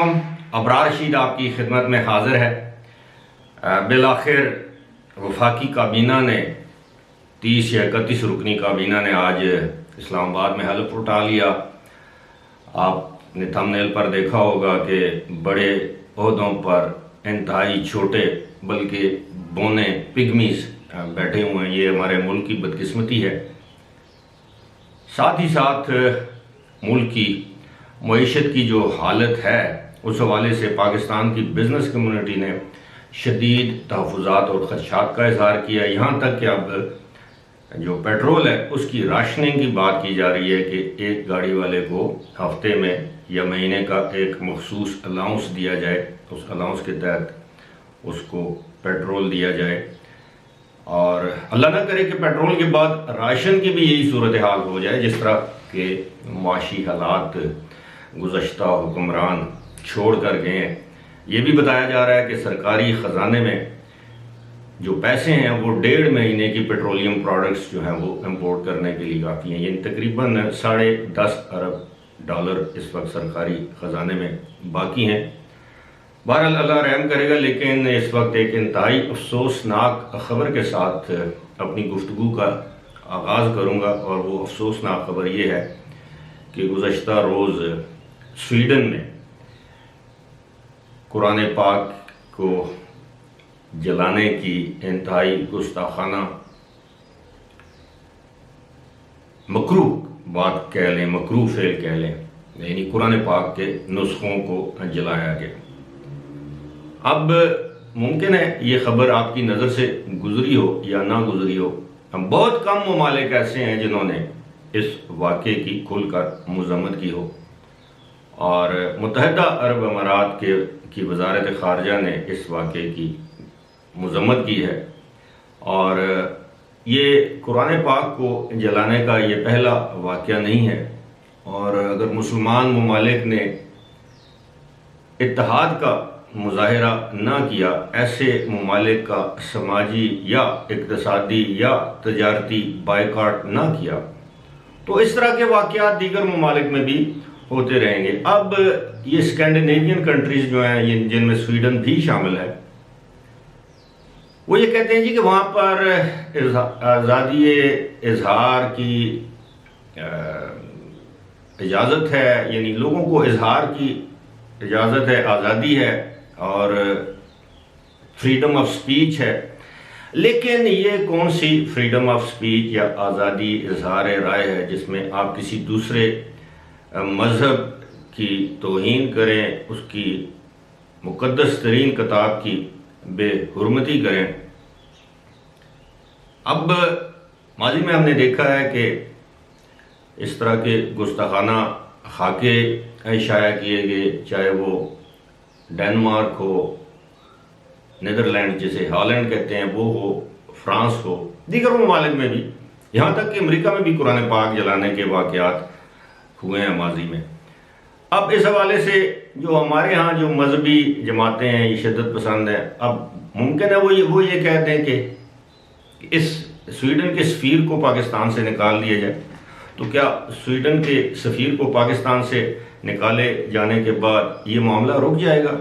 अस्सलाम। अबरार रशीद आपकी खिदमत में हाजिर है। बिलाखिर वफाकी काबीना ने 30 या 31 रुकनी काबीना ने आज इस्लामाबाद में हल्फ उठा लिया। आपने थंबनेल पर देखा होगा कि बड़े ओहदों पर इंतहाई छोटे बल्कि बोने पिग्मीज बैठे हुए हैं। ये हमारे मुल्क की बदकिस्मती है। साथ ही साथ मुल्क की मईशत की जो हालत है उस हवाले से पाकिस्तान की बिजनेस कम्युनिटी ने शदीद तहफ़्फ़ुज़ात और ख़दशात का इजहार किया। यहाँ तक कि अब जो पेट्रोल है उसकी राशनिंग की बात की जा रही है कि एक गाड़ी वाले को हफ्ते में या महीने का एक मखसूस अलाउंस दिया जाए, उस अलाउंस के तहत उसको पेट्रोल दिया जाए। और अल्लाह ना करे कि पेट्रोल के बाद राशन की भी यही सूरत हाल हो जाए जिस तरह के माशी हालात गुज़श्ता हुक्मरान छोड़ कर गए हैं। ये भी बताया जा रहा है कि सरकारी ख़जाने में जो पैसे हैं वो 1.5 महीने की पेट्रोलियम प्रोडक्ट्स जो हैं वो इंपोर्ट करने के लिए काफ़ी हैं। यानी तकरीबन $10.5 अरब इस वक्त सरकारी ख़जाने में बाकी हैं। बहरहाल अल्लाह रहम करेगा। लेकिन इस वक्त एक इंतहाई अफसोसनाक ख़बर के साथ अपनी गुफ्तगू का आगाज़ करूँगा और वो अफसोसनाक ख़बर ये है कि गुज़श्ता रोज़ स्वीडन में कुरान पाक को जलाने की इंतहाई गुस्ताखाना मकरूह बात कह लें, मकरूह फेल कह लें, यानी कुरान पाक के नुस्खों को जलाया गया। अब मुमकिन है ये ख़बर आपकी नज़र से गुजरी हो या ना गुजरी हो। हम बहुत कम ममालिक ऐसे हैं जिन्होंने इस वाक़े की खुलकर मज़म्मत की हो और मुत्तहिदा अरब अमारात की वज़ारत ख़ारजा ने इस वाक़े की मज़म्मत की है। और ये कुरान पाक को जलाने का ये पहला वाक़या नहीं है। और अगर मुसलमान ममालिक ने इत्तेहाद का मुज़ाहिरा ना किया, ऐसे ममालिक का समाजी या इक़्तिसादी या तजारती बायकाट ना किया, तो इस तरह के वाक़यात दीगर ममालिक में भी होते रहेंगे। अब ये स्कैंडिनेवियन कंट्रीज़ जो हैं जिनमें स्वीडन भी शामिल है, वो ये कहते हैं जी कि वहाँ पर आज़ादी इजहार की इजाज़त है, यानी लोगों को इजहार की इजाज़त है, आज़ादी है और फ्रीडम ऑफ स्पीच है। लेकिन ये कौन सी फ्रीडम ऑफ स्पीच या आज़ादी इजहार राय है जिसमें आप किसी दूसरे मज़हब की तौहीन करें, उसकी मुक़द्दस तरीन किताब की बेहुरमती करें। अब माजी में हमने देखा है कि इस तरह के गुस्ताखाना खाके शाया किए गए, चाहे वो डेनमार्क हो, नीदरलैंड जिसे हॉलैंड कहते हैं वो हो, फ्रांस हो, दीगर ममालिक में भी, यहाँ तक कि अमेरिका में भी कुरान पाक जलाने के वाक़यात हुए हैं माजी में। अब इस हवाले से जो हमारे यहाँ जो मजहबी जमातें हैं ये शिद्दत पसंद हैं, अब मुमकिन है वो ये कहते हैं कि इस स्वीडन के सफ़ीर को पाकिस्तान से निकाल दिया जाए। तो क्या स्वीडन के सफ़ीर को पाकिस्तान से निकाले जाने के बाद ये मामला रुक जाएगा?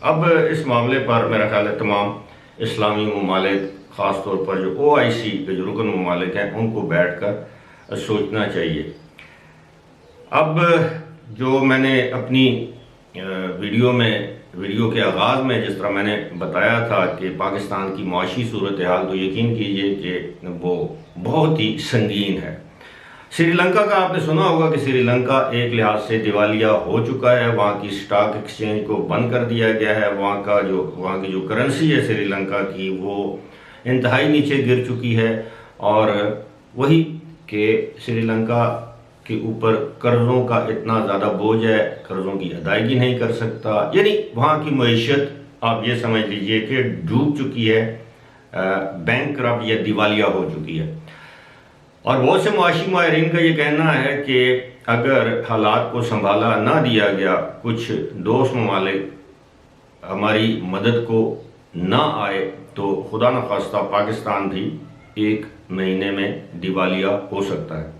अब इस मामले पर मेरा ख्याल है तमाम इस्लामी ममालिक, ख़ास तौर पर जो OIC के जो रुकन ममालिक हैं उनको बैठ कर सोचना चाहिए। अब जो मैंने अपनी वीडियो के आगाज़ में जिस तरह मैंने बताया था कि पाकिस्तान की माशी सूरत हाल, तो यकीन कीजिए कि वो बहुत ही संगीन है। श्रीलंका का आपने सुना होगा कि श्रीलंका एक लिहाज से दिवालिया हो चुका है। वहाँ की स्टॉक एक्सचेंज को बंद कर दिया गया है। वहाँ की जो करेंसी है श्रीलंका की वो इंतहाई नीचे गिर चुकी है। और वही कि श्रीलंका के ऊपर कर्ज़ों का इतना ज़्यादा बोझ है, कर्ज़ों की अदायगी नहीं कर सकता, यानी वहाँ की मईशत आप ये समझ लीजिए कि डूब चुकी है, बैंकरप्ट या दिवालिया हो चुकी है। और बहुत से मुआशी माहिरीन का ये कहना है कि अगर हालात को संभाला ना दिया गया, कुछ दोस्त ममालिक हमारी मदद को ना आए, तो खुदा न खास्ता पाकिस्तान भी 1 महीने में दिवालिया हो सकता है।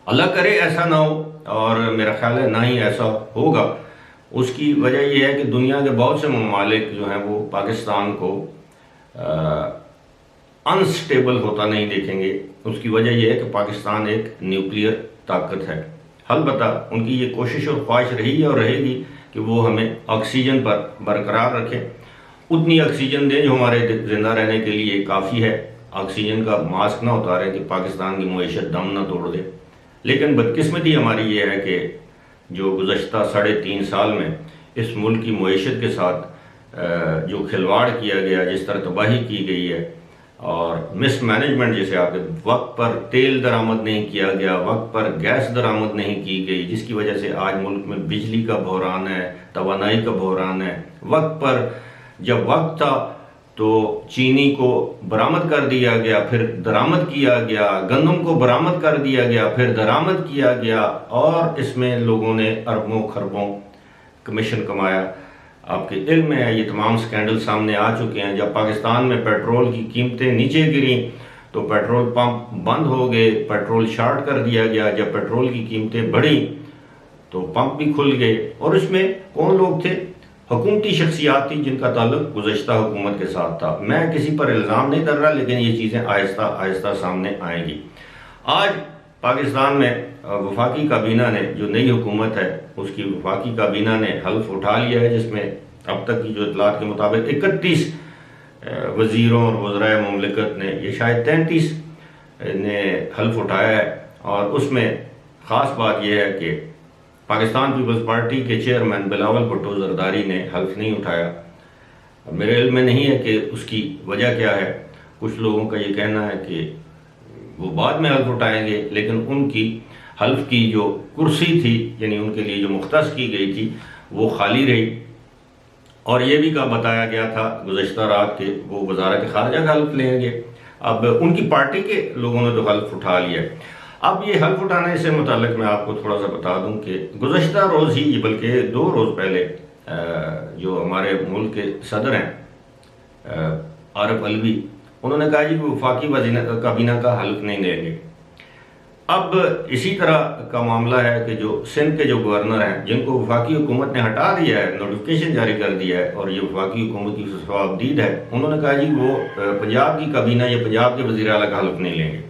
अल्लाह करे ऐसा ना हो, और मेरा ख्याल है ना ही ऐसा होगा। उसकी वजह यह है कि दुनिया के बहुत से ममालिक जो हैं वो पाकिस्तान को अनस्टेबल होता नहीं देखेंगे। उसकी वजह यह है कि पाकिस्तान एक न्यूक्लियर ताकत है। अलबत्ता उनकी ये कोशिश और ख्वाहिश रही है और रहेगी कि वो हमें ऑक्सीजन पर बरकरार रखें, उतनी ऑक्सीजन दें जो हमारे ज़िंदा रहने के लिए काफ़ी है। ऑक्सीजन का मास्क ना उतारें कि पाकिस्तान की मईशत दम ना तोड़ दे। लेकिन बदकिस्मती हमारी ये है कि जो गुज़श्ता 3.5 साल में इस मुल्क की मईशत के साथ जो खिलवाड़ किया गया, जिस तरह तबाही की गई है और मिसमैनेजमेंट, जैसे आपके वक्त पर तेल दरामद नहीं किया गया, वक्त पर गैस दरामद नहीं की गई, जिसकी वजह से आज मुल्क में बिजली का बहरान है, तवानाई का बहरान है। वक्त पर जब वक्त था तो चीनी को बरामद कर दिया गया, फिर दरामद किया गया, गंदम को बरामद कर दिया गया, फिर दरामद किया गया, और इसमें लोगों ने अरबों खरबों कमीशन कमाया। आपके इल्म में है ये तमाम स्कैंडल सामने आ चुके हैं। जब पाकिस्तान में पेट्रोल की कीमतें नीचे गिरी तो पेट्रोल पंप बंद हो गए, पेट्रोल शार्ट कर दिया गया। जब पेट्रोल की कीमतें बढ़ी तो पंप भी खुल गए। और इसमें कौन लोग थे? हुकूमती शख्सियात थी जिनका ताल्लुक गुज़श्ता हुकूमत के साथ था। मैं किसी पर इल्ज़ाम नहीं कर रहा, लेकिन ये चीज़ें आहिस्ता आहिस्ता सामने आएंगी। आज पाकिस्तान में वफाकी काबीना ने, जो नई हुकूमत है उसकी वफाकी काबीना ने हल्फ उठा लिया है, जिसमें अब तक की जो इतलात के मुताबिक 31 वज़ीरों और वज़राए मुमलिकत ने, ये शायद 33 ने हल्फ उठाया है। और उसमें ख़ास बात यह है कि पाकिस्तान पीपल्स पार्टी के चेयरमैन बिलावल भुट्टो जरदारी ने हल्फ नहीं उठाया। मेरे इल्म में नहीं है कि उसकी वजह क्या है। कुछ लोगों का ये कहना है कि वो बाद में हल्फ उठाएंगे, लेकिन उनकी हल्फ की जो कुर्सी थी, यानी उनके लिए जो मुख्तस की गई थी, वो खाली रही। और ये भी बताया गया था गुज़श्ता रात के वो वज़ारत ख़ारजा का हल्फ लेंगे। अब उनकी पार्टी के लोगों ने तो हल्फ उठा लिया। अब ये हल्फ उठाने से मुताल्लिक मैं आपको थोड़ा सा बता दूं कि गुज़श्ता रोज़ ही, बल्कि 2 रोज़ पहले, जो हमारे मुल्क के सदर हैं आरिफ अलवी, उन्होंने कहा जी कि वफाकी काबीना का हल्फ नहीं लेंगे। अब इसी तरह का मामला है कि जो सिंध के जो गवर्नर हैं, जिनको वफाकी हुकूमत ने हटा दिया है, नोटिफिकेशन जारी कर दिया है और ये वफाकी हुकूमत की जवाबदीद है, उन्होंने कहा जी वो पंजाब की काबीना या पंजाब के वज़ीर आला का हल्फ नहीं लेंगे।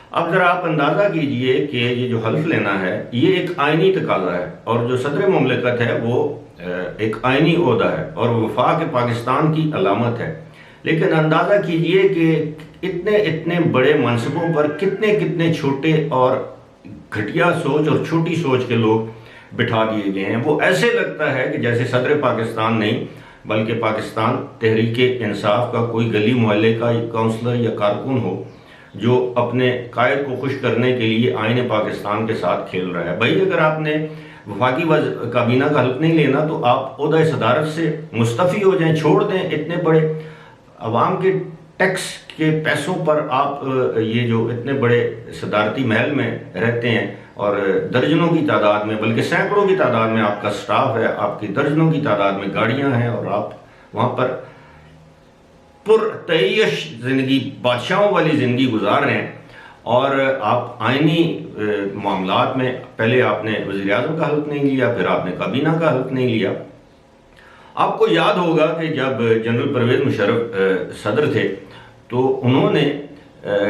अब ज़रा आप अंदाज़ा कीजिए कि ये जो हल्फ लेना है ये एक आइनी तकाज़ा है, और जो सदर मुमलिकत है वो एक आइनी ओहदा है और वफाक पाकिस्तान की अलामत है। लेकिन अंदाज़ा कीजिए कि इतने इतने बड़े मनसबों पर कितने कितने छोटे और घटिया सोच और छोटी सोच के लोग बिठा दिए गए हैं। वो ऐसे लगता है कि जैसे सदर पाकिस्तान नहीं, बल्कि पाकिस्तान तहरीक इंसाफ का कोई गली मोहल्ले का काउंसलर या कारकुन हो, जो अपने कायद को खुश करने के लिए आईन पाकिस्तान के साथ खेल रहा है। भाई, अगर आपने वफाकी काबीना का हल्फ नहीं लेना तो आप ओहदा सदारत से मुस्तफ़ी हो जाएं, छोड़ दें। इतने बड़े अवाम के टैक्स के पैसों पर आप ये जो इतने बड़े सदारती महल में रहते हैं और दर्जनों की तादाद में, बल्कि सैकड़ों की तादाद में आपका स्टाफ है, आपकी दर्जनों की तादाद में गाड़ियां हैं, और आप वहाँ पर पुरतयश ज़िंदगी, बादशाहों वाली ज़िंदगी गुजार रहे हैं। और आप आइनी मामलात में पहले आपने वज़ीर आज़म का हल्फ नहीं लिया, फिर आपने काबीना का हल्फ नहीं लिया। आपको याद होगा कि जब जनरल परवेज़ मुशर्रफ सदर थे तो उन्होंने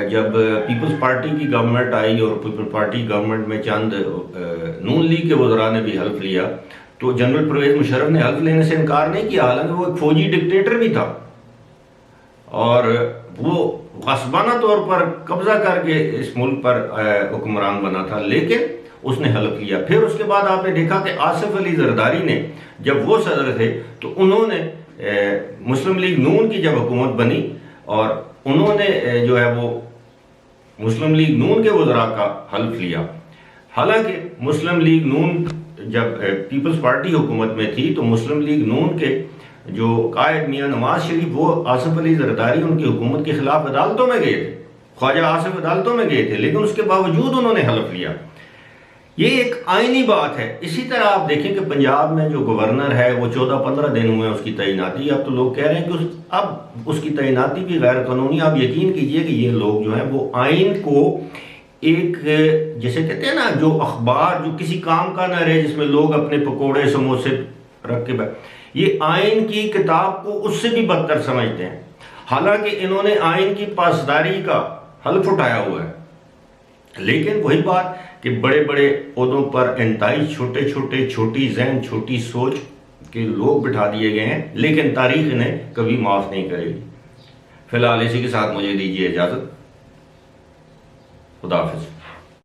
जब पीपल्स पार्टी की गवर्नमेंट आई और पीपल्स पार्टी गवर्नमेंट में चंद नून लीग के वज़रा ने भी हल्फ लिया, तो जनरल परवेज़ मुशर्रफ ने हल्फ लेने से इनकार नहीं किया, हालांकि वो एक फौजी डिक्टेटर भी था और वो गस्बाना तौर पर कब्जा करके इस मुल्क पर हुक्मरान बना था, लेकिन उसने हल्फ लिया। फिर उसके बाद आपने देखा कि आसिफ अली जरदारी ने, जब वो सदर थे तो उन्होंने मुस्लिम लीग नून की जब हुकूमत बनी और उन्होंने जो है वो मुस्लिम लीग नून के वज़रा का हल्फ लिया। हालांकि मुस्लिम लीग नून जब पीपल्स पार्टी हुकूमत में थी तो मुस्लिम लीग नून के जो कायद मियां नवाज शरीफ, वो आसिफ अली जरदारी उनकी हुकूमत के खिलाफ अदालतों में गए थे, ख्वाजा आसिफ अदालतों में गए थे, लेकिन उसके बावजूद उन्होंने हल्फ लिया। ये एक आईनी बात है। इसी तरह आप देखें कि पंजाब में जो गवर्नर है वो 14-15 दिन हुए उसकी तैनाती। अब तो लोग कह रहे हैं कि अब उसकी तैनाती भी गैर कानूनी। आप यकीन कीजिए कि ये लोग जो हैं वो आइन को एक, जैसे कहते हैं ना, जो अखबार जो किसी काम का न रहे, जिसमें लोग अपने पकोड़े समोसे रखिब है। ये आइन की किताब को उससे भी बदतर समझते हैं, हालांकि इन्होंने आइन की पासदारी का हल्फ उठाया हुआ है। लेकिन वही बात कि बड़े बड़े ओहदों पर इंतहाई छोटे छोटे, छोटी जहन, छोटी सोच के लोग बिठा दिए गए हैं, लेकिन तारीख इन्हें कभी माफ नहीं करेगी। फिलहाल इसी के साथ मुझे दीजिए इजाजत। खुदा हाफिज।